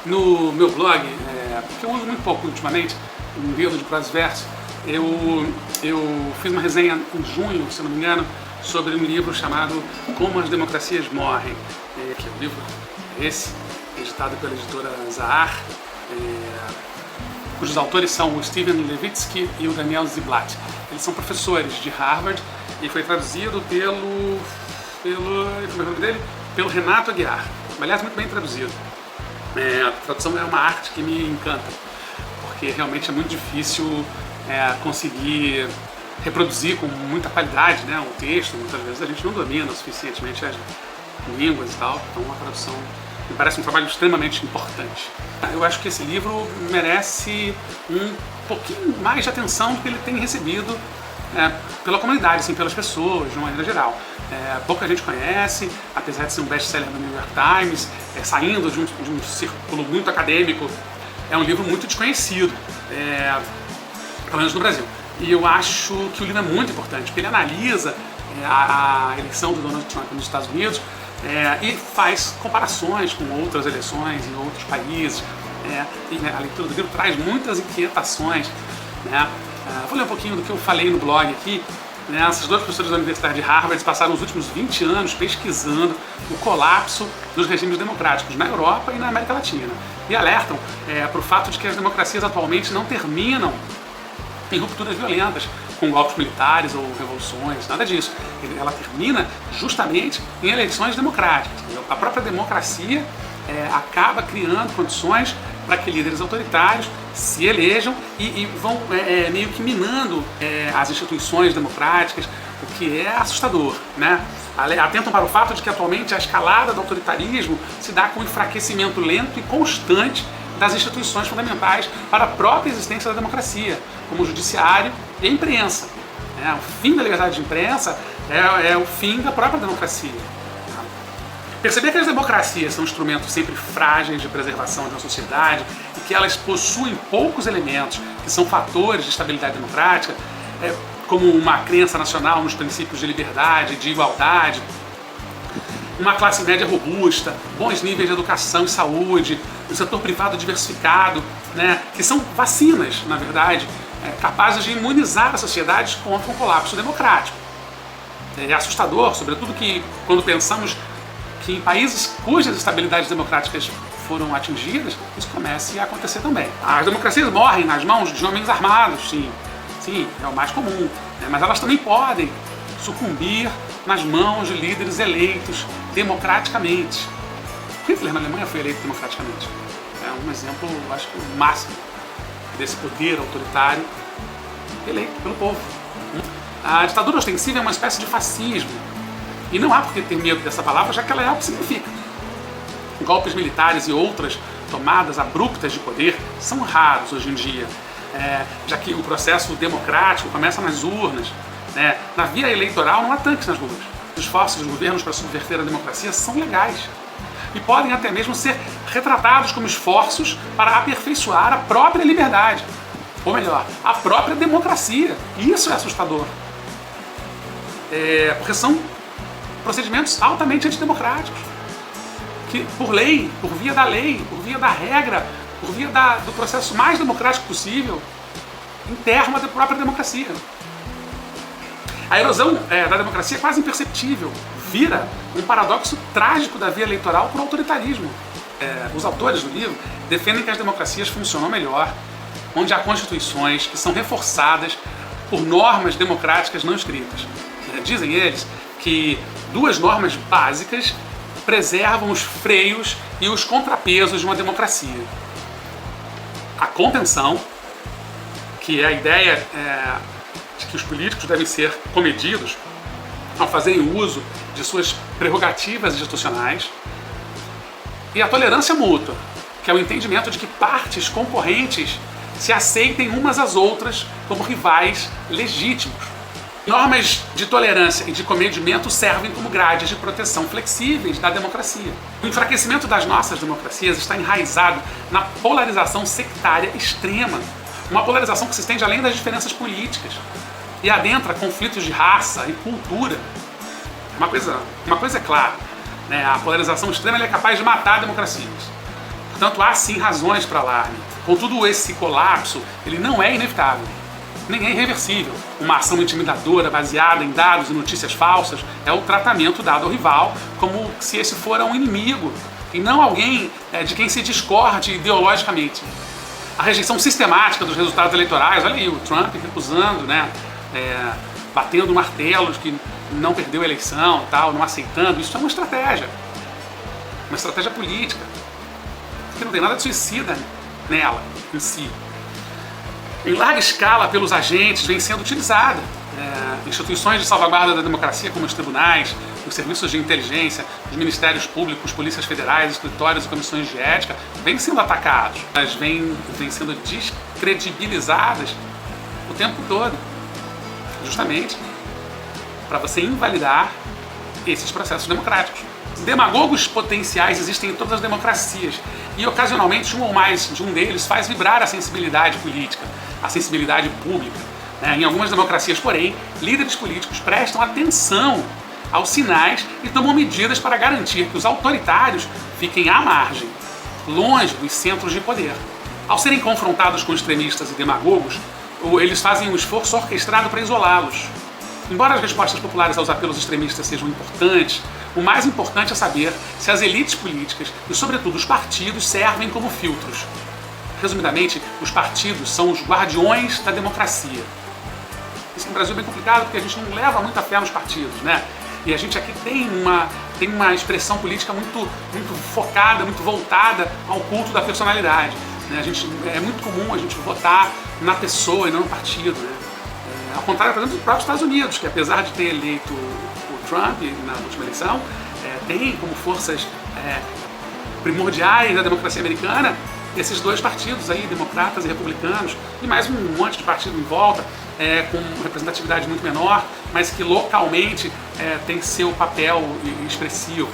No meu blog, que eu uso muito pouco ultimamente, um livro de prosa e verso, eu fiz uma resenha em junho, se não me engano, sobre um livro chamado Como as Democracias Morrem, que é um livro esse, editado pela editora Zahar, cujos autores são o Steven Levitsky e o Daniel Ziblatt. Eles são professores de Harvard e foi traduzido pelo Renato Aguiar. Aliás, muito bem traduzido. A tradução é uma arte que me encanta, porque realmente é muito difícil conseguir reproduzir com muita qualidade, né, um texto. Muitas vezes a gente não domina suficientemente as línguas e tal, então uma tradução me parece um trabalho extremamente importante. Eu acho que esse livro merece um pouquinho mais de atenção do que ele tem recebido pela comunidade, assim, pelas pessoas, de uma maneira geral. Pouca gente conhece, apesar de ser um best-seller do New York Times, saindo de um círculo muito acadêmico, é um livro muito desconhecido, pelo menos no Brasil. E eu acho que o livro é muito importante, porque ele analisa a eleição do Donald Trump nos Estados Unidos e faz comparações com outras eleições em outros países. A leitura do livro traz muitas inquietações, né? Vou ler um pouquinho do que eu falei no blog aqui. Essas duas professoras da Universidade de Harvard passaram os últimos 20 anos pesquisando o colapso dos regimes democráticos na Europa e na América Latina. E alertam para o fato de que as democracias atualmente não terminam em rupturas violentas, com golpes militares ou revoluções, nada disso. Ela termina justamente em eleições democráticas. Entendeu? A própria democracia acaba criando condições para que líderes autoritários se elejam e vão meio que minando as instituições democráticas, o que é assustador, né? Atentam para o fato de que atualmente a escalada do autoritarismo se dá com o enfraquecimento lento e constante das instituições fundamentais para a própria existência da democracia, como o judiciário e a imprensa. O fim da liberdade de imprensa é o fim da própria democracia. Perceber que as democracias são instrumentos sempre frágeis de preservação de uma sociedade e que elas possuem poucos elementos que são fatores de estabilidade democrática, como uma crença nacional nos princípios de liberdade, de igualdade, uma classe média robusta, bons níveis de educação e saúde, um setor privado diversificado, né, que são vacinas, na verdade, capazes de imunizar as sociedades contra um colapso democrático. É assustador, sobretudo que quando pensamos que em países cujas estabilidades democráticas foram atingidas, isso comece a acontecer também. As democracias morrem nas mãos de homens armados, sim, é o mais comum, né? Mas elas também podem sucumbir nas mãos de líderes eleitos democraticamente. Hitler na Alemanha foi eleito democraticamente. É um exemplo, acho que o máximo desse poder autoritário eleito pelo povo. A ditadura ostensiva é uma espécie de fascismo. E não há por que ter medo dessa palavra, já que ela é o que significa. Golpes militares e outras tomadas abruptas de poder são raros hoje em dia, já que o processo democrático começa nas urnas. Na via eleitoral não há tanques nas ruas. Os esforços dos governos para subverter a democracia são legais e podem até mesmo ser retratados como esforços para aperfeiçoar a própria liberdade, ou melhor, a própria democracia. E isso é assustador, porque são procedimentos altamente antidemocráticos, que por lei, por via da regra, por via do processo mais democrático possível, enterram a própria democracia. A erosão da democracia é quase imperceptível, vira um paradoxo trágico da via eleitoral para o autoritarismo. Os autores do livro defendem que as democracias funcionam melhor, onde há constituições que são reforçadas por normas democráticas não escritas. Dizem eles que duas normas básicas preservam os freios e os contrapesos de uma democracia. A contenção, que é a ideia de que os políticos devem ser comedidos ao fazerem uso de suas prerrogativas institucionais, e a tolerância mútua, que é o entendimento de que partes concorrentes se aceitem umas às outras como rivais legítimos. Normas de tolerância e de comedimento servem como grades de proteção flexíveis da democracia. O enfraquecimento das nossas democracias está enraizado na polarização sectária extrema, uma polarização que se estende além das diferenças políticas e adentra conflitos de raça e cultura. Uma coisa é clara, né? A polarização extrema é capaz de matar democracias, Portanto, há sim razões para alarme. Contudo, esse colapso, ele não é inevitável, nem é irreversível. Uma ação intimidadora baseada em dados e notícias falsas é o tratamento dado ao rival como se esse fora um inimigo e não alguém de quem se discorde ideologicamente. A rejeição sistemática dos resultados eleitorais, olha aí, o Trump recusando, né, batendo martelos que não perdeu a eleição, tal, não aceitando, isso é uma estratégia política, que não tem nada de suicida nela, em si. Em larga escala, pelos agentes, vem sendo utilizada. Instituições de salvaguarda da democracia, como os tribunais, os serviços de inteligência, os ministérios públicos, polícias federais, escritórios e comissões de ética, vêm sendo atacados. Elas vêm sendo descredibilizadas o tempo todo, justamente para você invalidar esses processos democráticos. Demagogos potenciais existem em todas as democracias e, ocasionalmente, um ou mais de um deles faz vibrar a sensibilidade política, a sensibilidade pública. Em algumas democracias, porém, líderes políticos prestam atenção aos sinais e tomam medidas para garantir que os autoritários fiquem à margem, longe dos centros de poder. Ao serem confrontados com extremistas e demagogos, eles fazem um esforço orquestrado para isolá-los. Embora as respostas populares aos apelos extremistas sejam importantes, o mais importante é saber se as elites políticas e, sobretudo, os partidos servem como filtros. Resumidamente, os partidos são os guardiões da democracia. Isso no Brasil é bem complicado porque a gente não leva muita fé nos partidos, né? E a gente aqui tem uma expressão política muito focada, muito voltada ao culto da personalidade. Né? É muito comum a gente votar na pessoa e não no partido, né? Ao contrário, por exemplo, dos próprios Estados Unidos, que apesar de ter eleito o Trump na última eleição, tem como forças primordiais da democracia americana esses dois partidos aí, democratas e republicanos, e mais um monte de partido em volta, com representatividade muito menor, mas que localmente tem seu papel expressivo.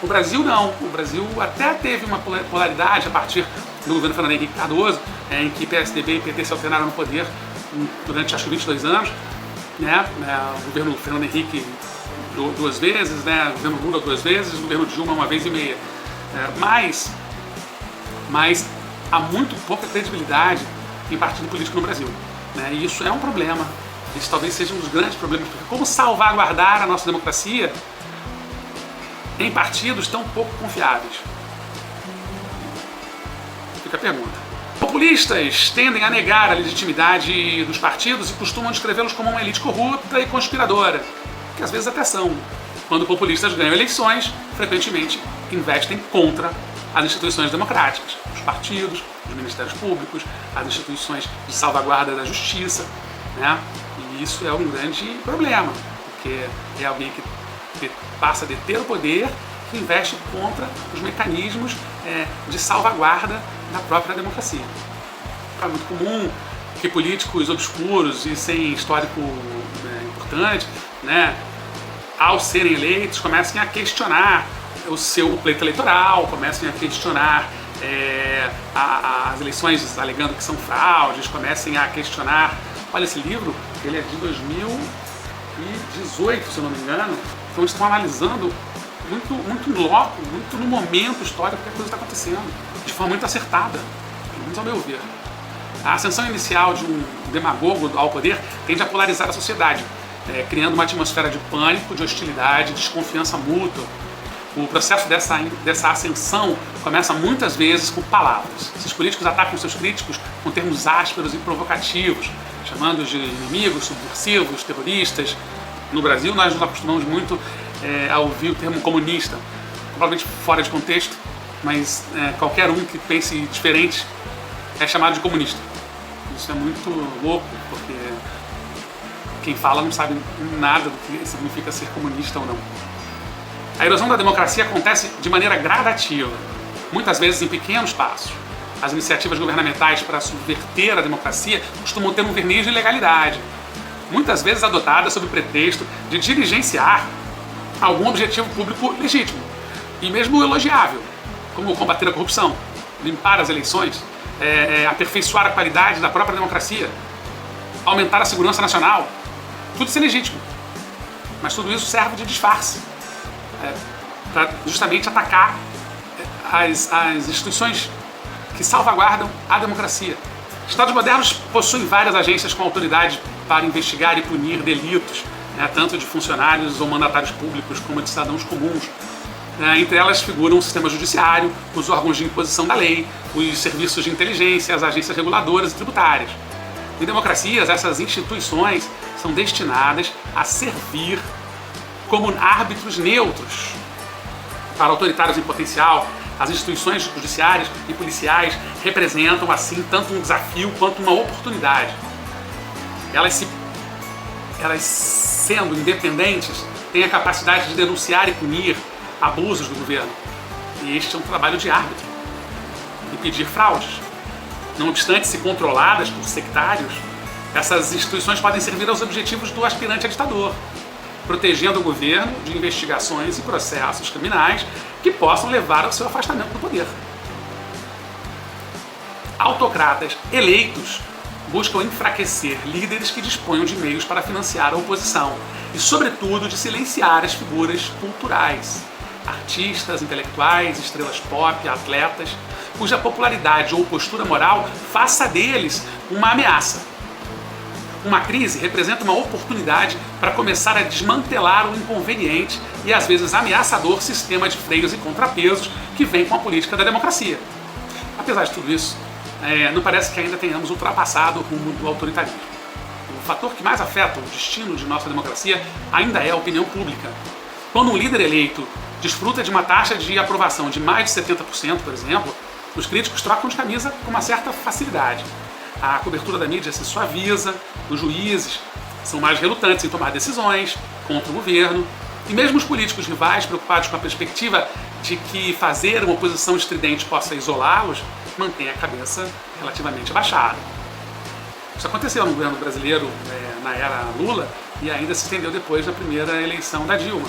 O Brasil não. O Brasil até teve uma polaridade a partir do governo Fernando Henrique Cardoso, em que PSDB e PT se alternaram no poder durante acho que 22 anos, né? O governo Fernando Henrique duas vezes, né? O governo Lula duas vezes, o governo Dilma uma vez e meia. Mas há muito pouca credibilidade em partido político no Brasil, né? E isso é um problema. Isso talvez seja um dos grandes problemas, porque como salvaguardar a nossa democracia em partidos tão pouco confiáveis? Fica a pergunta. Populistas tendem a negar a legitimidade dos partidos e costumam descrevê-los como uma elite corrupta e conspiradora, que às vezes até são. Quando populistas ganham eleições, frequentemente investem contra as instituições democráticas, os partidos, os ministérios públicos, as instituições de salvaguarda da justiça, né? E isso é um grande problema, porque é alguém que passa a deter o poder, que investe contra os mecanismos de salvaguarda da própria democracia. É muito comum que políticos obscuros e sem histórico importante, né, ao serem eleitos, comecem a questionar o pleito eleitoral, comecem a questionar as eleições alegando que são fraudes, comecem a questionar. Olha, esse livro, ele é de 2018, se eu não me engano, então eles estão analisando muito em loco, muito no momento histórico que a coisa está acontecendo, de forma muito acertada, pelo menos ao meu ver. A ascensão inicial de um demagogo ao poder tende a polarizar a sociedade, criando uma atmosfera de pânico, de hostilidade, desconfiança mútua. O processo dessa ascensão começa muitas vezes com palavras. Esses políticos atacam seus críticos com termos ásperos e provocativos, chamando-os de inimigos, subversivos, terroristas. No Brasil, nós nos acostumamos muito a ouvir o termo comunista, completamente fora de contexto, mas qualquer um que pense diferente é chamado de comunista. Isso é muito louco, porque quem fala não sabe nada do que significa ser comunista ou não. A erosão da democracia acontece de maneira gradativa, muitas vezes em pequenos passos. As iniciativas governamentais para subverter a democracia costumam ter um verniz de ilegalidade, muitas vezes adotadas sob o pretexto de dirigenciar algum objetivo público legítimo e mesmo elogiável, como combater a corrupção, limpar as eleições, aperfeiçoar a qualidade da própria democracia, aumentar a segurança nacional. Tudo isso é legítimo, mas tudo isso serve de disfarce para justamente atacar as instituições que salvaguardam a democracia. Estados modernos possuem várias agências com autoridade para investigar e punir delitos, tanto de funcionários ou mandatários públicos como de cidadãos comuns. Entre elas figuram o sistema judiciário, os órgãos de imposição da lei, os serviços de inteligência, as agências reguladoras e tributárias. Em democracias, essas instituições são destinadas a servir como árbitros neutros para autoritários em potencial. As instituições judiciárias e policiais representam, assim, tanto um desafio quanto uma oportunidade. Elas sendo independentes, têm a capacidade de denunciar e punir abusos do governo. E este é um trabalho de árbitro. Impedir fraudes. Não obstante, se controladas por sectários, essas instituições podem servir aos objetivos do aspirante a ditador, protegendo o governo de investigações e processos criminais que possam levar ao seu afastamento do poder. Autocratas eleitos buscam enfraquecer líderes que disponham de meios para financiar a oposição e, sobretudo, de silenciar as figuras culturais, artistas, intelectuais, estrelas pop, atletas, cuja popularidade ou postura moral faça deles uma ameaça. Uma crise representa uma oportunidade para começar a desmantelar o inconveniente e às vezes ameaçador sistema de freios e contrapesos que vem com a política da democracia. Apesar de tudo isso, não parece que ainda tenhamos ultrapassado o rumo do autoritarismo. O fator que mais afeta o destino de nossa democracia ainda é a opinião pública. Quando um líder eleito desfruta de uma taxa de aprovação de mais de 70%, por exemplo, os críticos trocam de camisa com uma certa facilidade. A cobertura da mídia se suaviza, os juízes são mais relutantes em tomar decisões contra o governo, e mesmo os políticos rivais, preocupados com a perspectiva de que fazer uma oposição estridente possa isolá-los, mantêm a cabeça relativamente abaixada. Isso aconteceu no governo brasileiro na era Lula e ainda se estendeu depois na primeira eleição da Dilma.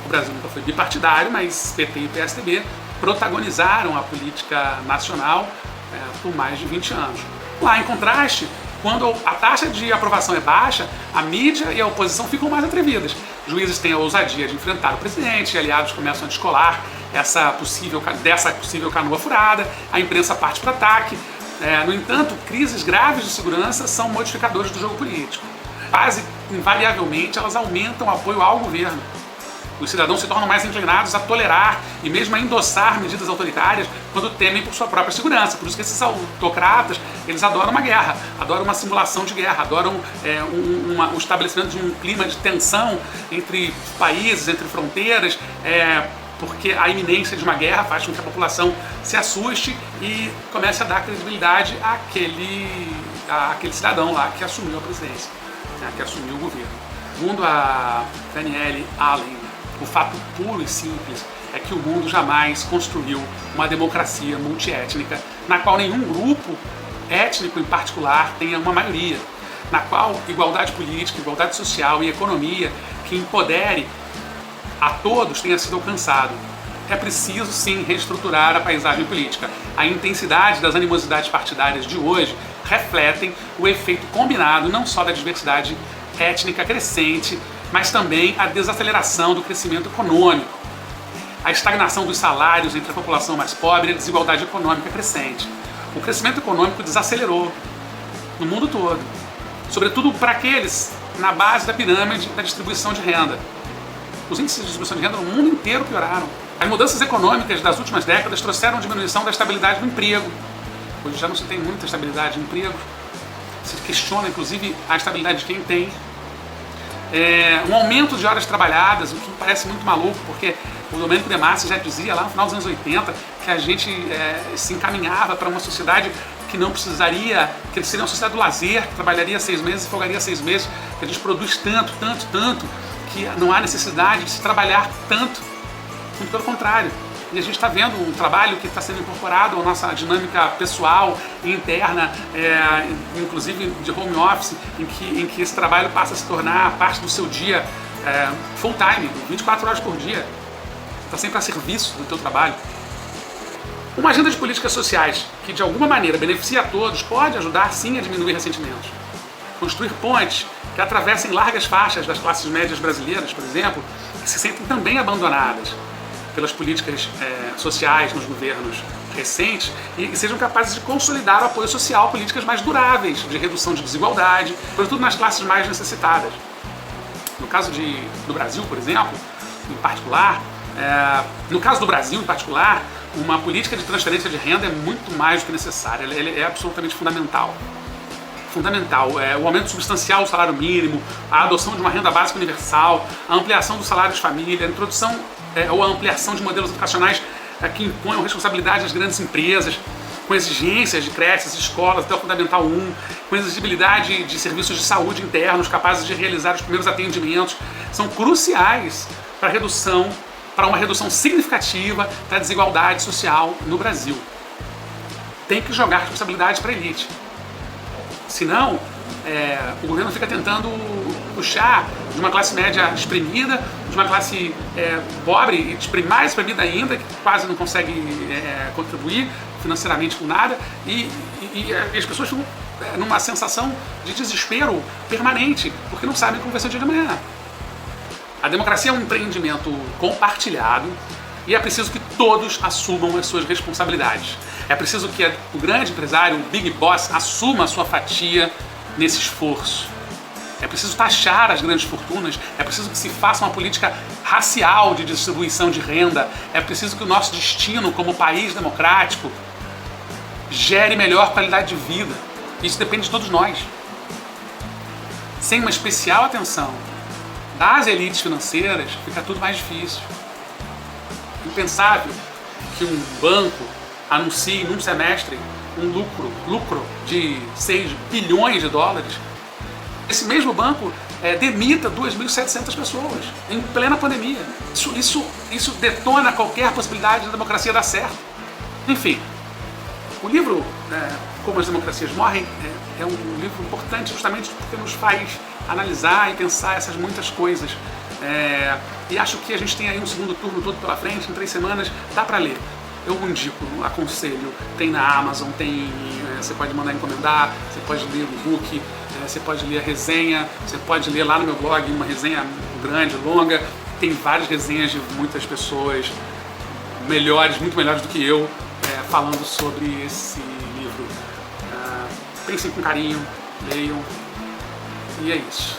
O Brasil nunca foi bipartidário, mas PT e PSDB protagonizaram a política nacional por mais de 20 anos. Lá, em contraste, quando a taxa de aprovação é baixa, a mídia e a oposição ficam mais atrevidas. Juízes têm a ousadia de enfrentar o presidente, aliados começam a descolar dessa possível canoa furada, a imprensa parte para o ataque. No entanto, crises graves de segurança são modificadores do jogo político. Quase invariavelmente, elas aumentam o apoio ao governo. Os cidadãos se tornam mais inclinados a tolerar e mesmo a endossar medidas autoritárias quando temem por sua própria segurança. Por isso que esses autocratas, eles adoram uma guerra, adoram uma simulação de guerra, adoram o estabelecimento de um clima de tensão entre países, entre fronteiras, porque a iminência de uma guerra faz com que a população se assuste e comece a dar credibilidade àquele cidadão lá que assumiu a presidência, que assumiu o governo. Segundo a Danielle Allen, o fato puro e simples é que o mundo jamais construiu uma democracia multiétnica na qual nenhum grupo étnico em particular tenha uma maioria, na qual igualdade política, igualdade social e economia que empodere a todos tenha sido alcançado. É preciso, sim, reestruturar a paisagem política. A intensidade das animosidades partidárias de hoje refletem o efeito combinado não só da diversidade étnica crescente, mas também a desaceleração do crescimento econômico, a estagnação dos salários entre a população mais pobre e a desigualdade econômica crescente. O crescimento econômico desacelerou no mundo todo, sobretudo para aqueles na base da pirâmide da distribuição de renda. Os índices de distribuição de renda no mundo inteiro pioraram. As mudanças econômicas das últimas décadas trouxeram diminuição da estabilidade do emprego. Hoje já não se tem muita estabilidade de emprego. Se questiona, inclusive, a estabilidade de quem tem. Um aumento de horas trabalhadas, o que me parece muito maluco, porque o Domênico De Masi já dizia lá no final dos anos 80 que a gente se encaminhava para uma sociedade que não precisaria, que seria uma sociedade do lazer, que trabalharia 6 meses e folgaria 6 meses, que a gente produz tanto, que não há necessidade de se trabalhar tanto, muito pelo contrário. E a gente está vendo um trabalho que está sendo incorporado à nossa dinâmica pessoal e interna, inclusive de home office, em que esse trabalho passa a se tornar parte do seu dia full time, 24 horas por dia. Está sempre a serviço do teu trabalho. Uma agenda de políticas sociais que de alguma maneira beneficia a todos pode ajudar sim a diminuir ressentimentos. Construir pontes que atravessem largas faixas das classes médias brasileiras, por exemplo, que se sentem também abandonadas pelas políticas sociais nos governos recentes e sejam capazes de consolidar o apoio social a políticas mais duráveis, de redução de desigualdade, sobretudo nas classes mais necessitadas. No caso do Brasil, por exemplo, em particular, uma política de transferência de renda é muito mais do que necessária, ela é absolutamente fundamental. O aumento substancial do salário mínimo, a adoção de uma renda básica universal, a ampliação dos salários de família, a introdução ou a ampliação de modelos educacionais que imponham responsabilidade às grandes empresas, com exigências de creches, escolas, até o Fundamental 1, com exigibilidade de serviços de saúde internos capazes de realizar os primeiros atendimentos, são cruciais para uma redução significativa da desigualdade social no Brasil. Tem que jogar responsabilidade para a elite. Senão, o governo fica tentando puxar de uma classe média exprimida, de uma classe pobre e mais exprimida ainda, que quase não consegue contribuir financeiramente com nada, e as pessoas ficam numa sensação de desespero permanente, porque não sabem como vai ser o dia de amanhã. A democracia é um empreendimento compartilhado e é preciso que todos assumam as suas responsabilidades. É preciso que o grande empresário, o Big Boss, assuma a sua fatia nesse esforço. É preciso taxar as grandes fortunas, é preciso que se faça uma política racial de distribuição de renda, é preciso que o nosso destino como país democrático gere melhor qualidade de vida. Isso depende de todos nós. Sem uma especial atenção das elites financeiras, fica tudo mais difícil. Impensável que um banco anuncie num semestre um lucro de 6 bilhões de dólares. Esse mesmo banco demita 2.700 pessoas em plena pandemia. Isso detona qualquer possibilidade da democracia dar certo. Enfim, o livro Como as Democracias Morrem é um livro importante justamente porque nos faz analisar e pensar essas muitas coisas. E acho que a gente tem aí um segundo turno todo pela frente, em 3 semanas, dá para ler. Eu indico, aconselho, tem na Amazon, você pode mandar encomendar, você pode ler o book, você pode ler a resenha, você pode ler lá no meu blog uma resenha grande, longa, tem várias resenhas de muitas pessoas muito melhores do que eu, falando sobre esse livro. Pensem com carinho, leiam, e é isso.